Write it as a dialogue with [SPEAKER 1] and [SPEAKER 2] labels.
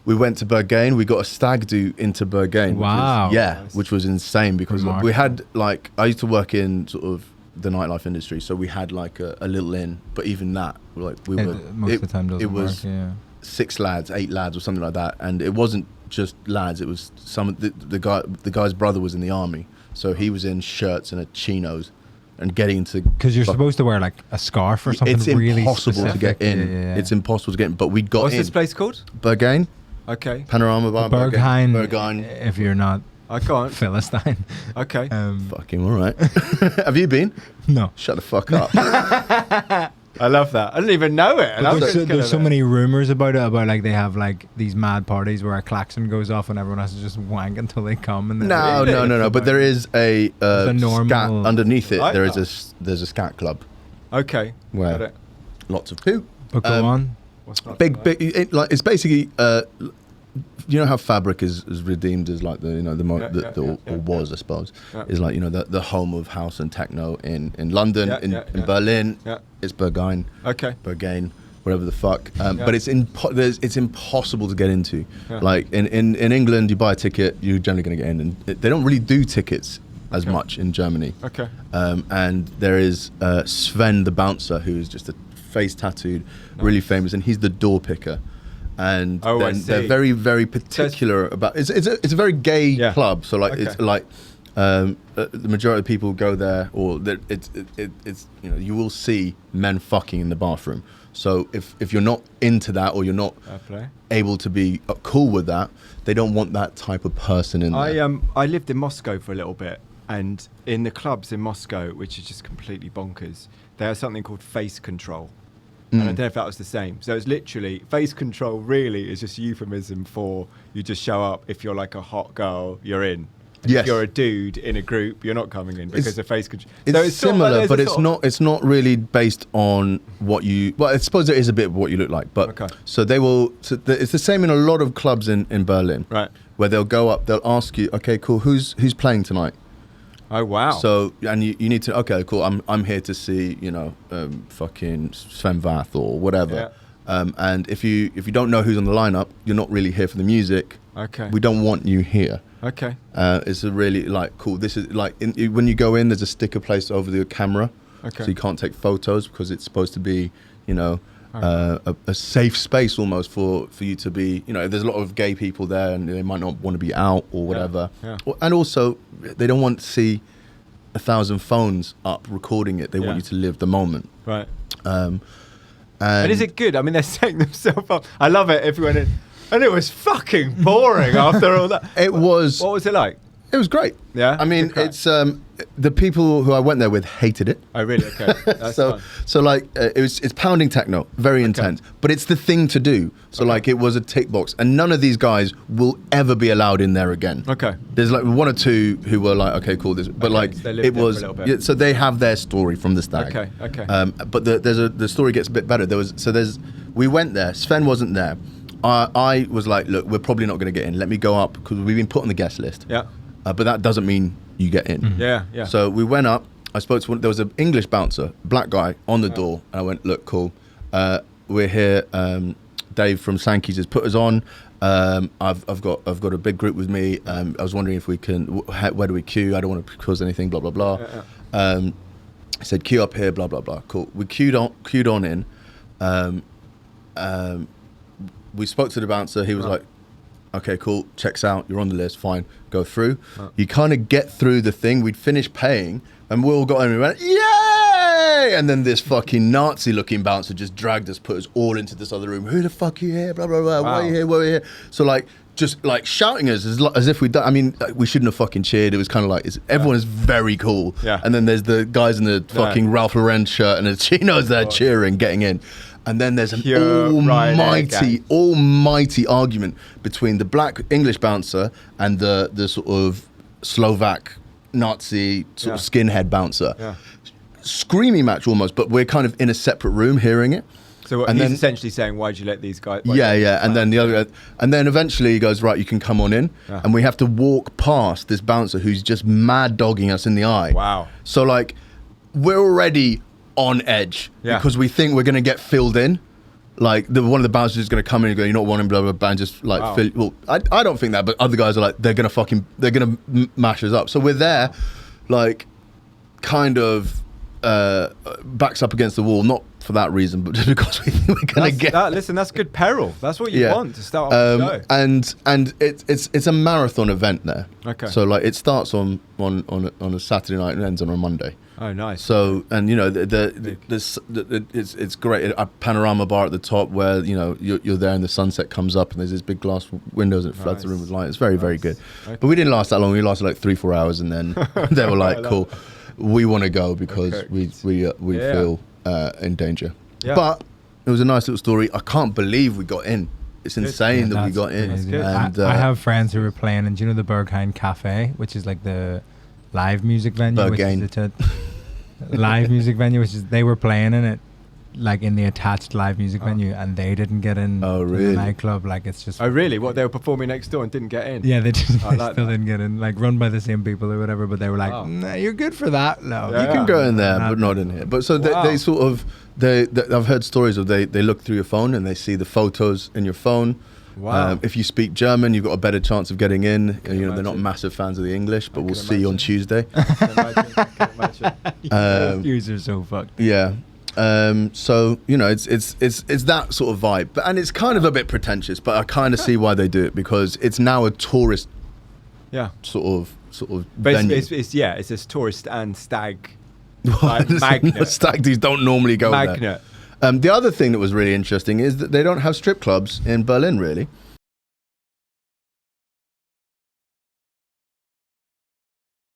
[SPEAKER 1] we went to Berghain. We got a Stag-Do into Berghain.
[SPEAKER 2] Wow.
[SPEAKER 1] Which was insane because we had like, I used to work in sort of the nightlife industry, so we had like a little inn, but even that, like we were
[SPEAKER 2] most of the time doesn't
[SPEAKER 1] it was
[SPEAKER 2] work, yeah.
[SPEAKER 1] 6 lads, 8 lads, or something like that, and it wasn't just lads. It was the guy's brother was in the army, so he was in shirts and a chinos. And getting into
[SPEAKER 2] because you're supposed to wear like a scarf or something.
[SPEAKER 1] It's
[SPEAKER 2] really
[SPEAKER 1] impossible
[SPEAKER 2] specific.
[SPEAKER 1] to get in.
[SPEAKER 2] Yeah.
[SPEAKER 1] It's impossible to get in. But we got
[SPEAKER 3] What's
[SPEAKER 1] in.
[SPEAKER 3] this place called?
[SPEAKER 1] Berghain.
[SPEAKER 3] Okay.
[SPEAKER 1] Panorama Bar.
[SPEAKER 2] Berghain. If you're not,
[SPEAKER 3] I can't.
[SPEAKER 2] Philistine.
[SPEAKER 3] Okay.
[SPEAKER 1] Fucking all right. Have you been?
[SPEAKER 2] No.
[SPEAKER 1] Shut the fuck up.
[SPEAKER 3] I love that. I didn't even know it. And
[SPEAKER 2] There's so many rumors about it. About like they have like these mad parties where a klaxon goes off and everyone has to just wank until they come. And
[SPEAKER 1] No. But there is a scat underneath it.
[SPEAKER 3] Like
[SPEAKER 1] There's a scat club.
[SPEAKER 3] Okay.
[SPEAKER 1] Where
[SPEAKER 3] Got it.
[SPEAKER 1] lots of poo.
[SPEAKER 2] But go on.
[SPEAKER 3] What's that
[SPEAKER 1] Big.
[SPEAKER 3] like?
[SPEAKER 1] It's basically. You know how Fabric is redeemed as like or was, I suppose, is like, you know, the home of house and techno in London, in Berlin.
[SPEAKER 3] Yeah.
[SPEAKER 1] It's Berghain.
[SPEAKER 3] Okay.
[SPEAKER 1] Berghain, whatever the fuck. But it's impossible to get into. Yeah. Like in England, you buy a ticket, you're generally going to get in, and they don't really do tickets as much in Germany.
[SPEAKER 3] Okay.
[SPEAKER 1] And there is Sven the bouncer, who is just a face tattooed, really famous, and he's the door picker. And they're very, very particular about it's a very gay club. So like it's like the majority of people go there, or it's you know, you will see men fucking in the bathroom. So if you're not into that, or you're not able to be cool with that, they don't want that type of person in there.
[SPEAKER 3] I lived in Moscow for a little bit, and in the clubs in Moscow, which is just completely bonkers, they have something called face control. And I don't know if that was the same. So it's literally, face control really is just euphemism for you just show up. If you're like a hot girl, you're in.
[SPEAKER 1] Yes.
[SPEAKER 3] If you're a dude in a group, you're not coming in because of face control.
[SPEAKER 1] It's similar, but it's not really based on what you... Well, I suppose there is a bit of what you look like. But so they will... So it's the same in a lot of clubs in Berlin.
[SPEAKER 3] Right.
[SPEAKER 1] Where they'll go up, they'll ask you, okay, cool, who's playing tonight?
[SPEAKER 3] Oh wow!
[SPEAKER 1] So and you need to, okay, cool. I'm here to see, you know, fucking Sven Väth or whatever. Yeah. And if you don't know who's on the lineup, you're not really here for the music.
[SPEAKER 3] Okay.
[SPEAKER 1] We don't want you here.
[SPEAKER 3] Okay.
[SPEAKER 1] It's a really like cool. This is like when you go in, there's a sticker placed over the camera. Okay. So you can't take photos because it's supposed to be, you know, a safe space almost for you to be, you know, there's a lot of gay people there and they might not want to be out or whatever. Yeah. And also they don't want to see 1,000 phones up recording it. They want you to live the moment.
[SPEAKER 3] Right.
[SPEAKER 1] And
[SPEAKER 3] is it good? I mean, they're setting themselves up. I love it. Everyone in, and it was fucking boring after all that.
[SPEAKER 1] It was.
[SPEAKER 3] What was it like?
[SPEAKER 1] It was great.
[SPEAKER 3] Yeah.
[SPEAKER 1] I mean, it's the people who I went there with hated it.
[SPEAKER 3] Oh, really? Okay. That's fun.
[SPEAKER 1] So like it's pounding techno, very intense, but it's the thing to do. So like it was a tick box, and none of these guys will ever be allowed in there again. Okay. There's like 1 or 2 who were like, okay, cool, this, but like
[SPEAKER 3] so
[SPEAKER 1] it was. Yeah, so they have their story from the Stag.
[SPEAKER 3] Okay. Okay.
[SPEAKER 1] But the story gets a bit better. We went there. Sven wasn't there. I was like, look, we're probably not going to get in. Let me go up because we've been put on the guest list. Yeah. But that doesn't mean you get in.
[SPEAKER 3] Mm-hmm. Yeah, yeah.
[SPEAKER 1] So we went up. I spoke to there was an English bouncer, black guy, on the door. And I went, look, cool. We're here. Dave from Sankey's has put us on. I've got a big group with me. I was wondering if we can. Where do we queue? I don't want to cause anything. Blah blah blah. I said queue up here. Blah blah blah. Cool. We queued on in. We spoke to the bouncer. He was like, okay, cool, checks out, you're on the list, fine, go through. You kind of get through the thing, we'd finished paying, and we all got in and we went, yay! And then this fucking Nazi-looking bouncer just dragged us, put us all into this other room. Who the fuck are you here? Blah, blah, blah, why are you here, why are you here? So like, just like shouting us as if we'd done, I mean, we shouldn't have fucking cheered. It was kind of like, everyone is very cool. Yeah. And then there's the guys in the fucking Ralph Lauren shirt and the chinos there cheering, getting in. And then there's an almighty argument between the black English bouncer and the sort of Slovak Nazi sort of skinhead bouncer. Yeah. Screaming match almost, but we're kind of in a separate room hearing it.
[SPEAKER 3] So he's essentially saying, why'd you let these guys...
[SPEAKER 1] And then the other... And then eventually he goes, right, you can come on in. Yeah. And we have to walk past this bouncer who's just mad dogging us in the eye.
[SPEAKER 3] Wow.
[SPEAKER 1] So like, we're already on edge because we think we're going to get filled in. Like one of the bouncers is going to come in and go, "You're not wanting blah blah blah," and just like,
[SPEAKER 3] Wow.
[SPEAKER 1] well, I don't think that, but other guys are like, they're gonna mash us up. So we're there, like, kind of backs up against the wall, not for that reason, but just because we think we're gonna get.
[SPEAKER 3] Listen, that's good peril. That's what you
[SPEAKER 1] Yeah.
[SPEAKER 3] want to start off the show.
[SPEAKER 1] And it's a marathon event there.
[SPEAKER 3] Okay.
[SPEAKER 1] So like it starts on a Saturday night and ends on a Monday.
[SPEAKER 3] Oh, nice.
[SPEAKER 1] So, and you know, it's great. A panorama bar at the top where, you know, you're there and the sunset comes up and there's these big glass windows and it floods the room with light. It's very, very good.
[SPEAKER 3] Okay.
[SPEAKER 1] But we didn't last that long. We lasted like 3-4 hours and then they were like, cool, we want to go because we feel in danger.
[SPEAKER 3] Yeah.
[SPEAKER 1] But it was a nice little story. I can't believe we got in. It's insane that we got in.
[SPEAKER 2] amazing.
[SPEAKER 1] And
[SPEAKER 2] I have friends who were playing in, do you know the Berghain Cafe, which is like the live music venue?
[SPEAKER 1] Berghain.
[SPEAKER 2] Which is live music venue, which is, they were playing in it, like in the attached live music venue, and they didn't get in
[SPEAKER 1] Oh,
[SPEAKER 2] to
[SPEAKER 1] really?
[SPEAKER 2] the nightclub. Like, it's just...
[SPEAKER 3] Oh, really? What, they were performing next door and didn't get in?
[SPEAKER 2] Yeah, they didn't,
[SPEAKER 3] I like
[SPEAKER 2] still
[SPEAKER 3] that.
[SPEAKER 2] didn't get in. Like, run by the same people or whatever, but they were like,
[SPEAKER 3] Wow.
[SPEAKER 2] nah, you're good for that. No.
[SPEAKER 3] Yeah.
[SPEAKER 1] You can go in there,
[SPEAKER 2] Not
[SPEAKER 1] but not in here. But so
[SPEAKER 3] Wow.
[SPEAKER 1] they sort of, I've heard stories of they look through your phone and they see the photos in your phone.
[SPEAKER 3] Wow.
[SPEAKER 1] If you speak German, you've got a better chance of getting in.
[SPEAKER 3] Can
[SPEAKER 1] You know, they're not
[SPEAKER 3] imagine.
[SPEAKER 1] massive fans of the English, but
[SPEAKER 3] I
[SPEAKER 1] we'll
[SPEAKER 3] can
[SPEAKER 1] see you on
[SPEAKER 3] imagine.
[SPEAKER 1] Tuesday.
[SPEAKER 3] I can imagine.
[SPEAKER 2] Yous are so fucked.
[SPEAKER 1] Yeah. So you know, it's that sort of vibe, and it's kind of a bit pretentious, but I kind of see why they do it because it's now a tourist
[SPEAKER 3] Yeah.
[SPEAKER 1] sort of
[SPEAKER 3] But
[SPEAKER 1] venue.
[SPEAKER 3] it's a tourist and stag like
[SPEAKER 1] Listen,
[SPEAKER 3] magnet.
[SPEAKER 1] Stag-Do's don't normally go there.
[SPEAKER 3] Magnet.
[SPEAKER 1] The other thing that was really interesting is that they don't have strip clubs in Berlin, really.